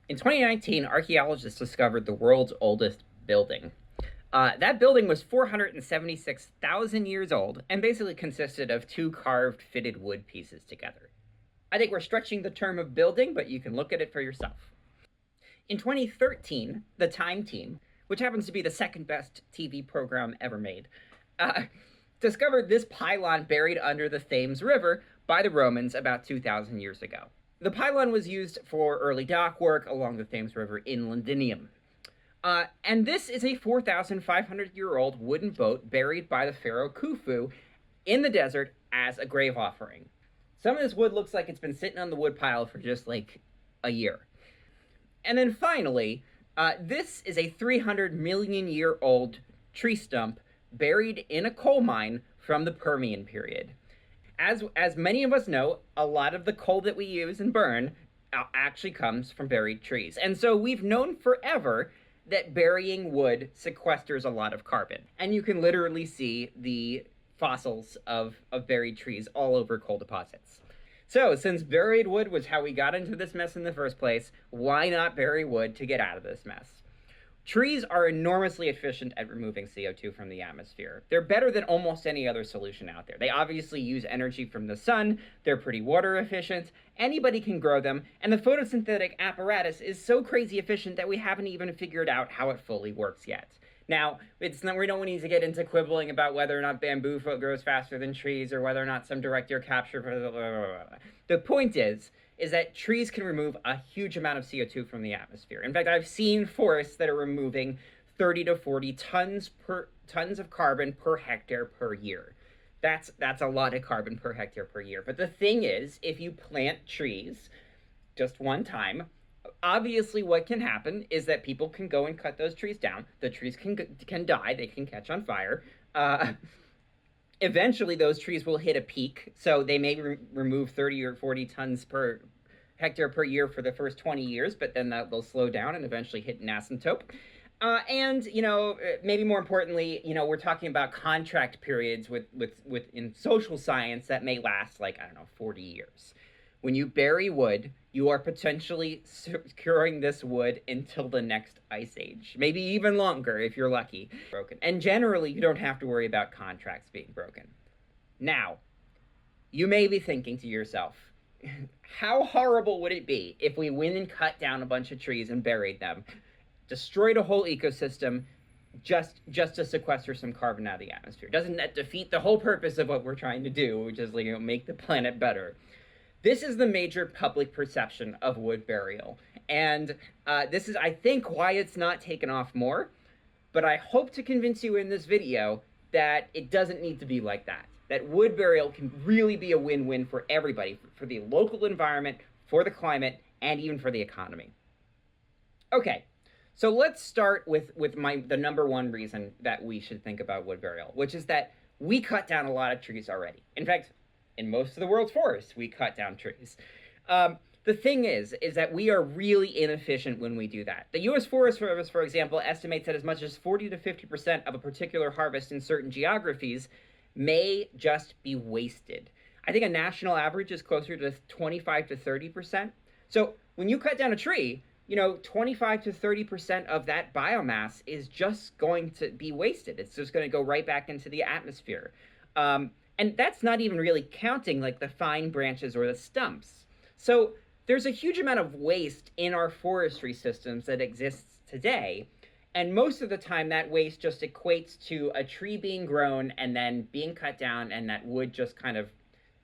In 2019, archaeologists discovered the world's oldest building. That building was 476,000 years old and basically consisted of two carved fitted wood pieces together. I think we're stretching the term of building, but you can look at it for yourself. In 2013, the Time Team, which happens to be the second best TV program ever made, discovered this pylon buried under the Thames River by the Romans about 2,000 years ago. The pylon was used for early dock work along the Thames River in Londinium. And this is a 4,500-year-old wooden boat buried by the pharaoh Khufu in the desert as a grave offering. Some of this wood looks like it's been sitting on the wood pile for just like a year. And then finally, this is a 300-million-year-old tree stump buried in a coal mine from the Permian period. As many of us know, a lot of the coal that we use and burn actually comes from buried trees. And so we've known forever that burying wood sequesters a lot of carbon. And you can literally see the fossils of buried trees all over coal deposits. So, since buried wood was how we got into this mess in the first place, why not bury wood to get out of this mess? Trees are enormously efficient at removing CO2 from the atmosphere. They're better than almost any other solution out there. They obviously use energy from the sun, they're pretty water efficient, anybody can grow them, and the photosynthetic apparatus is so crazy efficient that we haven't even figured out how it fully works yet. Now, we don't need to get into quibbling about whether or not bamboo grows faster than trees or whether or not some direct air capture, blah, blah, blah, blah. The point is that trees can remove a huge amount of CO2 from the atmosphere. In fact, I've seen forests that are removing 30 to 40 tons of carbon per hectare per year. That's a lot of carbon per hectare per year. But the thing is, if you plant trees just one time, obviously what can happen is that people can go and cut those trees down. The trees can die, they can catch on fire. Eventually those trees will hit a peak, so they may remove 30 or 40 tons per hectare per year for the first 20 years, but then they'll slow down and eventually hit an asymptote. And, maybe more importantly, we're talking about contract periods in social science that may last 40 years. When you bury wood, you are potentially securing this wood until the next ice age, maybe even longer if you're lucky. And generally, you don't have to worry about contracts being broken. Now, you may be thinking to yourself, how horrible would it be if we went and cut down a bunch of trees and buried them, destroyed a whole ecosystem, just to sequester some carbon out of the atmosphere? Doesn't that defeat the whole purpose of what we're trying to do, which is make the planet better? This is the major public perception of wood burial, and this is, I think, why it's not taken off more, but I hope to convince you in this video that it doesn't need to be like that. That wood burial can really be a win-win for everybody, for the local environment, for the climate, and even for the economy. Okay, so let's start with the number one reason that we should think about wood burial, which is that we cut down a lot of trees already. In fact, in most of the world's forests, we cut down trees. The thing is that we are really inefficient when we do that. The U.S. Forest Service, for example, estimates that as much as 40 to 50% of a particular harvest in certain geographies may just be wasted. I think a national average is closer to 25 to 30%. So when you cut down a tree, 25 to 30% of that biomass is just going to be wasted. It's just going to go right back into the atmosphere. And that's not even really counting the fine branches or the stumps. So there's a huge amount of waste in our forestry systems that exists today. And most of the time that waste just equates to a tree being grown and then being cut down and that wood just kind of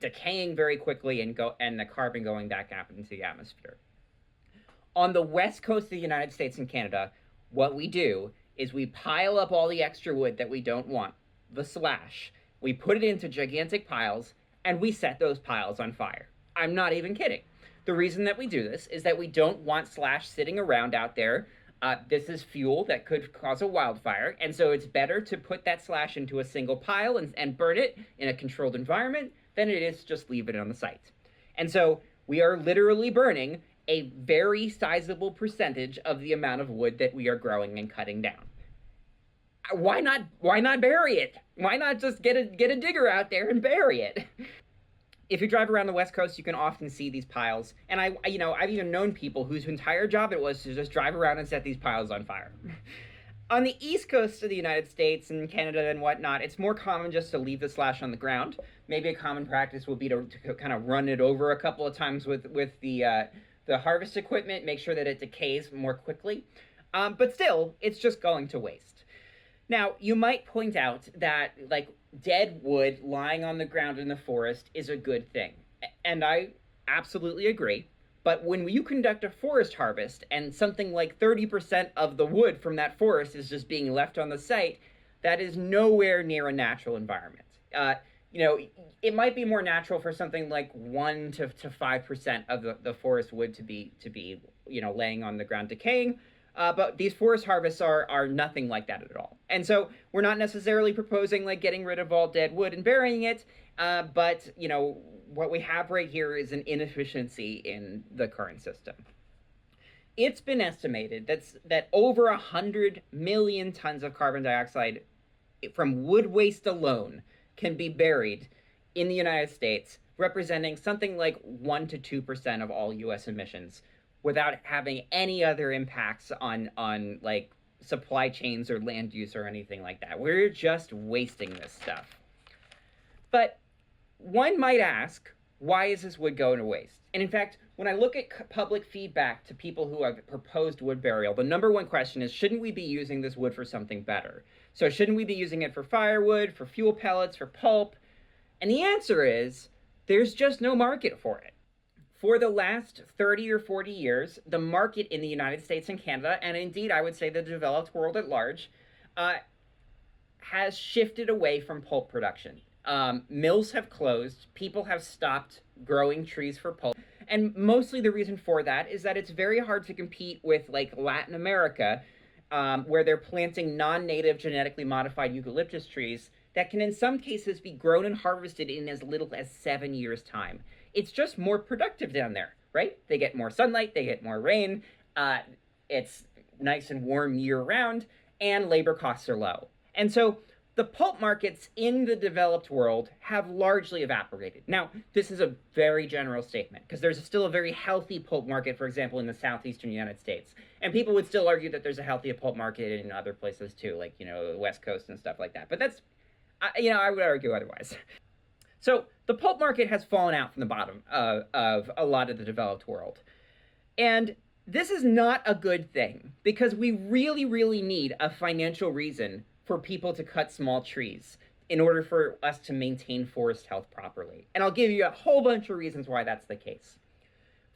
decaying very quickly and the carbon going back up into the atmosphere. On the west coast of the United States and Canada, what we do is we pile up all the extra wood that we don't want, the slash. We put it into gigantic piles, and we set those piles on fire. I'm not even kidding. The reason that we do this is that we don't want slash sitting around out there. This is fuel that could cause a wildfire, and so it's better to put that slash into a single pile and burn it in a controlled environment than it is to just leave it on the site. And so we are literally burning a very sizable percentage of the amount of wood that we are growing and cutting down. Why not bury it? Why not just get a digger out there and bury it? If you drive around the West Coast, you can often see these piles. And I've even known people whose entire job it was to just drive around and set these piles on fire. On the East Coast of the United States and Canada and whatnot, it's more common just to leave the slash on the ground. Maybe a common practice will be to kind of run it over a couple of times with the harvest equipment, make sure that it decays more quickly. But still, it's just going to waste. Now, you might point out that like dead wood lying on the ground in the forest is a good thing, and I absolutely agree. But when you conduct a forest harvest and something like 30% of the wood from that forest is just being left on the site, that is nowhere near a natural environment. It might be more natural for something like 1 to 5% of the forest wood to be laying on the ground decaying. But these forest harvests are nothing like that at all. And so we're not necessarily proposing like getting rid of all dead wood and burying it, but what we have right here is an inefficiency in the current system. It's been estimated that over 100 million tons of carbon dioxide from wood waste alone can be buried in the United States, representing something like 1 to 2% of all U.S. emissions, without having any other impacts on like supply chains or land use or anything like that. We're just wasting this stuff. But one might ask, why is this wood going to waste? And in fact, when I look at public feedback to people who have proposed wood burial, the number one question is, shouldn't we be using this wood for something better? So shouldn't we be using it for firewood, for fuel pellets, for pulp? And the answer is, there's just no market for it. For the last 30 or 40 years, the market in the United States and Canada, and indeed I would say the developed world at large, has shifted away from pulp production. Mills have closed, people have stopped growing trees for pulp, and mostly the reason for that is that it's very hard to compete with like Latin America, where they're planting non-native genetically modified eucalyptus trees that can in some cases be grown and harvested in as little as 7 years' time. It's just more productive down there, right? They get more sunlight, they get more rain, it's nice and warm year-round, and labor costs are low. And so the pulp markets in the developed world have largely evaporated. Now, this is a very general statement, because there's still a very healthy pulp market, for example, in the southeastern United States. And people would still argue that there's a healthy pulp market in other places too, like, the West Coast and stuff like that. But that's, I would argue otherwise. So the pulp market has fallen out from the bottom of a lot of the developed world. And this is not a good thing, because we really, really need a financial reason for people to cut small trees in order for us to maintain forest health properly. And I'll give you a whole bunch of reasons why that's the case.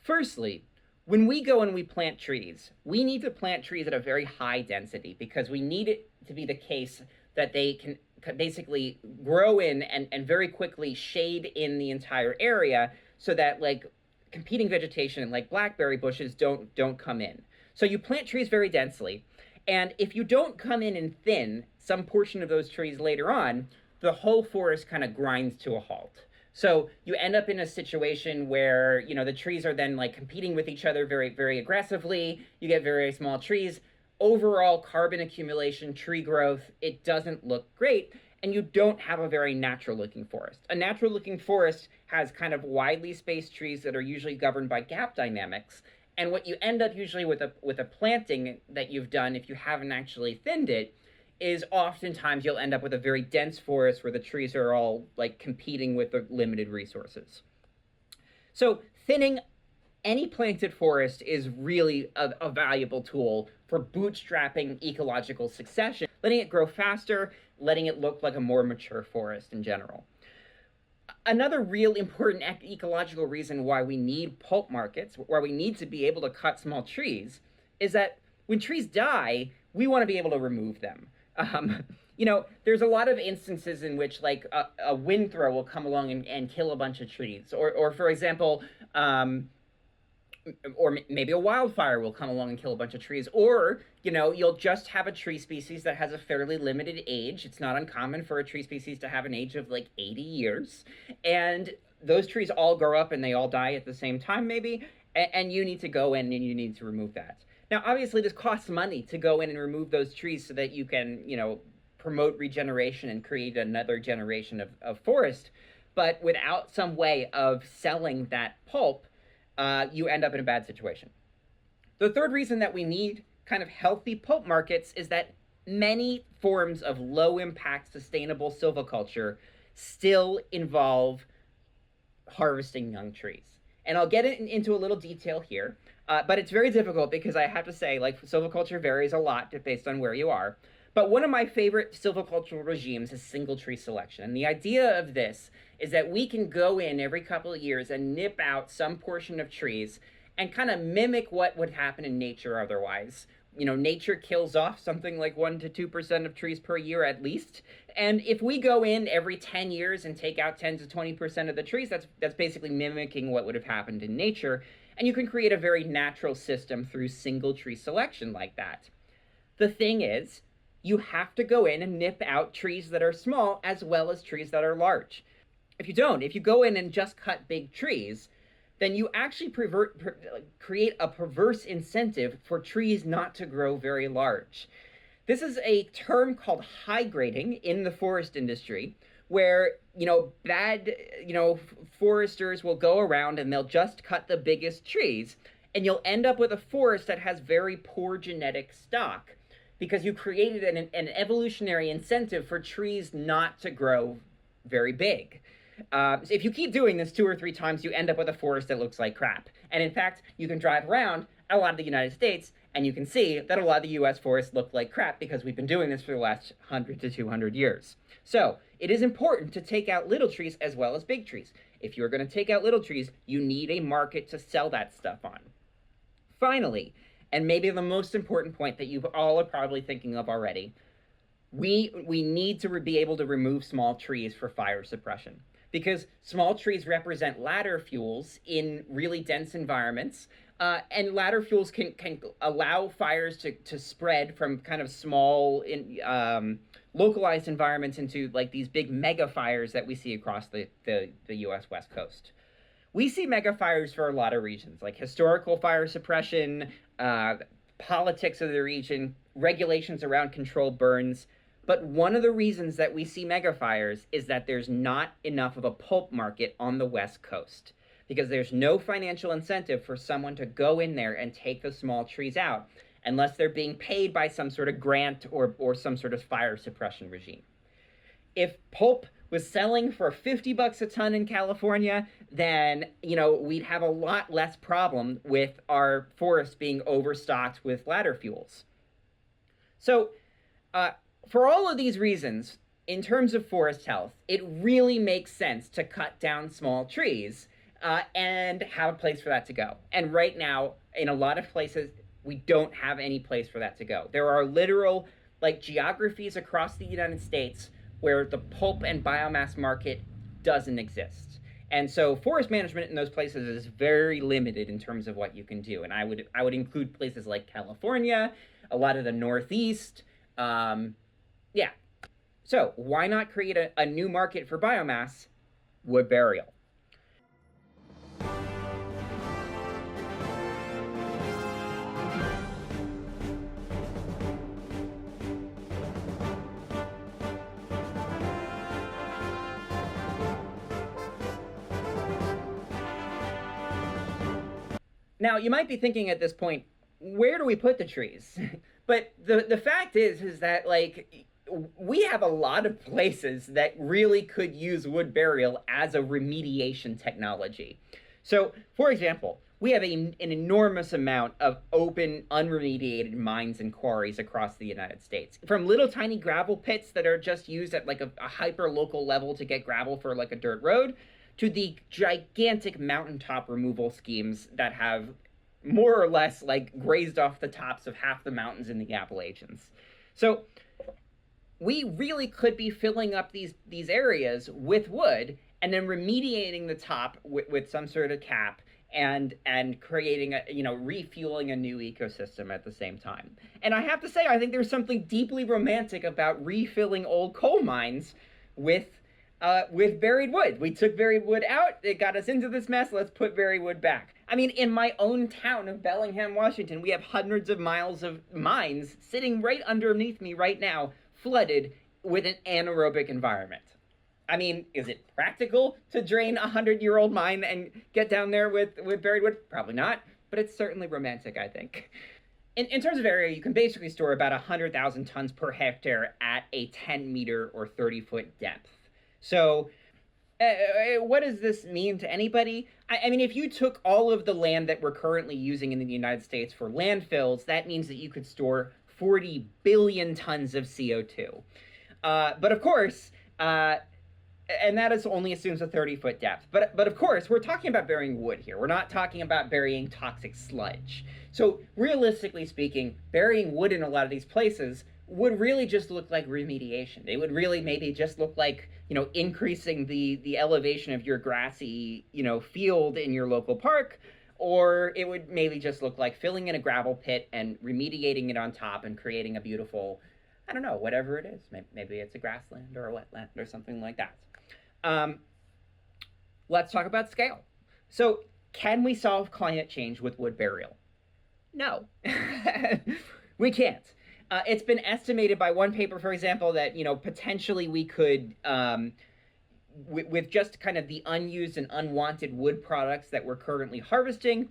Firstly, when we go and we plant trees, we need to plant trees at a very high density, because we need it to be the case that they can basically grow in and very quickly shade in the entire area, so that like competing vegetation like blackberry bushes don't come in. So you plant trees very densely, and if you don't come in and thin some portion of those trees later on, the whole forest kind of grinds to a halt. So you end up in a situation where, the trees are then like competing with each other very, very aggressively. You get very small trees. Overall carbon accumulation, tree growth, it doesn't look great, and you don't have a very natural looking forest. A natural looking forest has kind of widely spaced trees that are usually governed by gap dynamics. And what you end up usually with a planting that you've done, if you haven't actually thinned it, is oftentimes you'll end up with a very dense forest where the trees are all like competing with the limited resources. So thinning any planted forest is really a valuable tool for bootstrapping ecological succession, letting it grow faster, letting it look like a more mature forest in general. Another real important ecological reason why we need pulp markets, why we need to be able to cut small trees, is that when trees die, we want to be able to remove them. There's a lot of instances in which like a wind throw will come along and kill a bunch of trees, or for example, or maybe a wildfire will come along and kill a bunch of trees, or you'll just have a tree species that has a fairly limited age. It's not uncommon for a tree species to have an age of like 80 years, and those trees all grow up and they all die at the same time maybe, and you need to go in and you need to remove that. Now obviously this costs money to go in and remove those trees so that you can promote regeneration and create another generation of forest. but without some way of selling that pulp, you end up in a bad situation. The third reason that we need kind of healthy pulp markets is that many forms of low impact sustainable silviculture still involve harvesting young trees. And I'll get into a little detail here, but it's very difficult because I have to say, like, silviculture varies a lot based on where you are. But one of my favorite silvicultural regimes is single tree selection. And the idea of this is that we can go in every couple of years and nip out some portion of trees and kind of mimic what would happen in nature otherwise. You know, nature kills off something like 1 to 2% of trees per year at least. And if we go in every 10 years and take out 10 to 20% of the trees, that's basically mimicking what would have happened in nature. And you can create a very natural system through single tree selection like that. The thing is, you have to go in and nip out trees that are small as well as trees that are large. If you go in and just cut big trees, then you actually create a perverse incentive for trees not to grow very large. This is a term called high grading in the forest industry, where, bad, foresters will go around and they'll just cut the biggest trees, and you'll end up with a forest that has very poor genetic stock because you created an evolutionary incentive for trees not to grow very big. So if you keep doing this 2 or 3 times, you end up with a forest that looks like crap. And in fact, you can drive around a lot of the United States and you can see that a lot of the US forests look like crap because we've been doing this for the last 100 to 200 years. So it is important to take out little trees as well as big trees. If you're going to take out little trees, you need a market to sell that stuff on. Finally, and maybe the most important point that you all are probably thinking of already, we need to be able to remove small trees for fire suppression, because small trees represent ladder fuels in really dense environments, and ladder fuels can allow fires to spread from kind of small, localized environments into like these big mega fires that we see across the US West Coast. We see mega fires for a lot of reasons, like historical fire suppression, politics of the region, regulations around controlled burns. But one of the reasons that we see megafires is that there's not enough of a pulp market on the West Coast, because there's no financial incentive for someone to go in there and take the small trees out unless they're being paid by some sort of grant or some sort of fire suppression regime. If pulp was selling for $50 a ton in California, then, we'd have a lot less problem with our forests being overstocked with ladder fuels. So, for all of these reasons, in terms of forest health, it really makes sense to cut down small trees and have a place for that to go. And right now, in a lot of places, we don't have any place for that to go. There are literal, geographies across the United States where the pulp and biomass market doesn't exist. And so forest management in those places is very limited in terms of what you can do. And I would include places like California, a lot of the Northeast. Yeah. So why not create a new market for biomass? Wood burial. Now, you might be thinking at this point, where do we put the trees? But the fact is that, we have a lot of places that really could use wood burial as a remediation technology. So, for example, we have an enormous amount of open, unremediated mines and quarries across the United States. From little tiny gravel pits that are just used at a hyper-local level to get gravel for a dirt road, to the gigantic mountaintop removal schemes that have more or less grazed off the tops of half the mountains in the Appalachians. So we really could be filling up these areas with wood and then remediating the top with some sort of cap and creating refueling a new ecosystem at the same time. And I have to say, I think there's something deeply romantic about refilling old coal mines with buried wood. We took buried wood out, it got us into this mess, let's put buried wood back. I mean, in my own town of Bellingham, Washington, we have hundreds of miles of mines sitting right underneath me right now, flooded with an anaerobic environment. I mean, is it practical to drain a 100-year-old mine and get down there with buried wood? Probably not, but it's certainly romantic, I think. In terms of area, you can basically store about 100,000 tons per hectare at a 10-meter or 30-foot depth. So what does this mean to anybody? I mean, if you took all of the land that we're currently using in the United States for landfills, that means that you could store 40 billion tons of CO2. But of course, and that is only assumes a 30-foot depth. But of course, we're talking about burying wood here. We're not talking about burying toxic sludge. So realistically speaking, burying wood in a lot of these places would really just look like remediation. It would really maybe just look like, increasing the elevation of your grassy, field in your local park, or it would maybe just look like filling in a gravel pit and remediating it on top and creating a beautiful, I don't know, whatever it is. Maybe it's a grassland or a wetland or something like that. Let's talk about scale. So, can we solve climate change with wood burial? No, we can't. It's been estimated by one paper, for example, that potentially we could, with just kind of the unused and unwanted wood products that we're currently harvesting,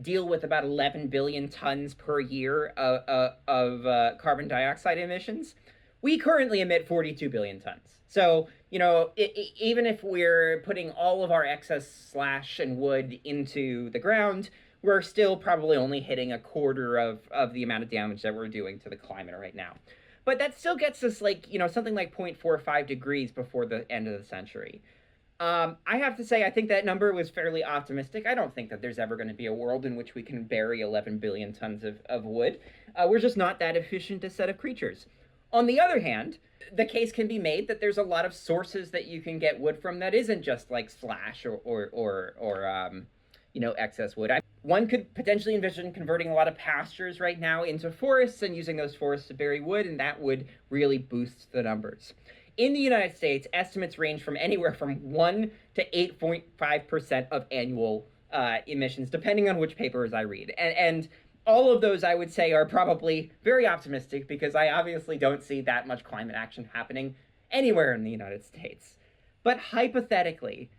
deal with about 11 billion tons per year of carbon dioxide emissions. We currently emit 42 billion tons. So, even if we're putting all of our excess slash and wood into the ground, we're still probably only hitting a quarter of the amount of damage that we're doing to the climate right now. But that still gets us something like 0.45 degrees before the end of the century. I have to say, I think that number was fairly optimistic. I don't think that there's ever going to be a world in which we can bury 11 billion tons of wood. We're just not that efficient a set of creatures. On the other hand, the case can be made that there's a lot of sources that you can get wood from that isn't just like slash or excess wood. One could potentially envision converting a lot of pastures right now into forests and using those forests to bury wood, and that would really boost the numbers. In the United States, estimates range from anywhere from 1 to 8.5% of annual emissions, depending on which papers I read. And all of those, I would say, are probably very optimistic because I obviously don't see that much climate action happening anywhere in the United States. But hypothetically,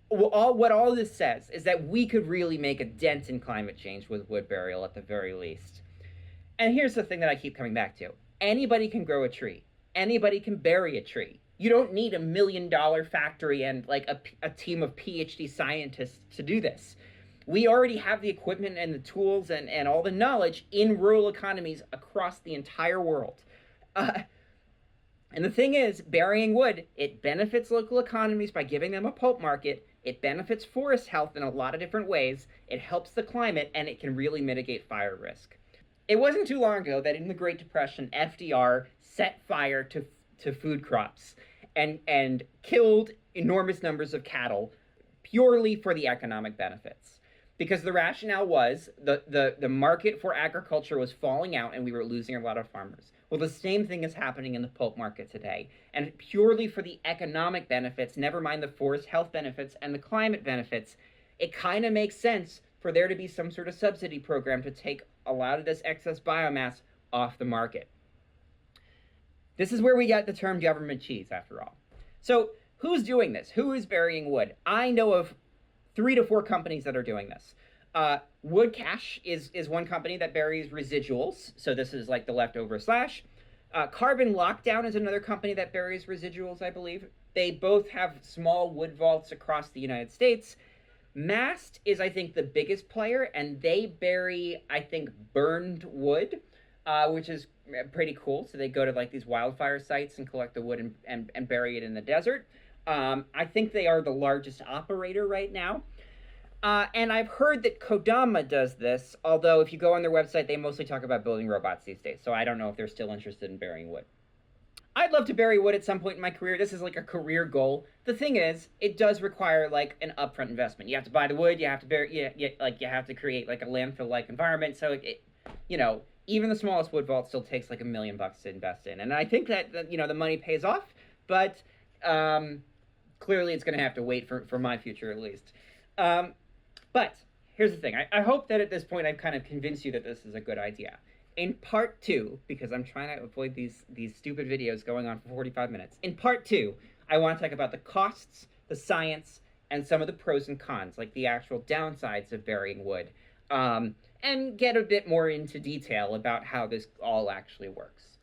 what all this says is that we could really make a dent in climate change with wood burial at the very least. And here's the thing that I keep coming back to. Anybody can grow a tree. Anybody can bury a tree. You don't need $1 million factory and like a team of PhD scientists to do this. We already have the equipment and the tools and all the knowledge in rural economies across the entire world. And the thing is, burying wood, it benefits local economies by giving them a pulp market. It benefits forest health in a lot of different ways. It helps the climate, and it can really mitigate fire risk. It wasn't too long ago that in the Great Depression, FDR set fire to food crops and killed enormous numbers of cattle purely for the economic benefits. Because the rationale was the market for agriculture was falling out and we were losing a lot of farmers. Well, the same thing is happening in the pulp market today. And purely for the economic benefits, never mind the forest health benefits and the climate benefits, it kind of makes sense for there to be some sort of subsidy program to take a lot of this excess biomass off the market. This is where we get the term government cheese, after all. So who's doing this? Who is burying wood? I know of 3 to 4 companies that are doing this. Wood Cache is one company that buries residuals. So this is like the leftover slash. Carbon Lockdown is another company that buries residuals, I believe. They both have small wood vaults across the United States. Mast is, I think, the biggest player, and they bury, I think, burned wood, which is pretty cool. So they go to like these wildfire sites and collect the wood and bury it in the desert. I think they are the largest operator right now. And I've heard that Kodama does this, although if you go on their website, they mostly talk about building robots these days. So I don't know if they're still interested in burying wood. I'd love to bury wood at some point in my career. This is like a career goal. The thing is, it does require like an upfront investment. You have to buy the wood, you have to bury, you have to create like a landfill-like environment. So even the smallest wood vault still takes like $1 million to invest in. And I think that the money pays off, but clearly it's going to have to wait for my future at least. But here's the thing. I hope that at this point I've kind of convinced you that this is a good idea. In part 2, because I'm trying to avoid these stupid videos going on for 45 minutes. In part 2, I want to talk about the costs, the science, and some of the pros and cons, like the actual downsides of burying wood, and get a bit more into detail about how this all actually works.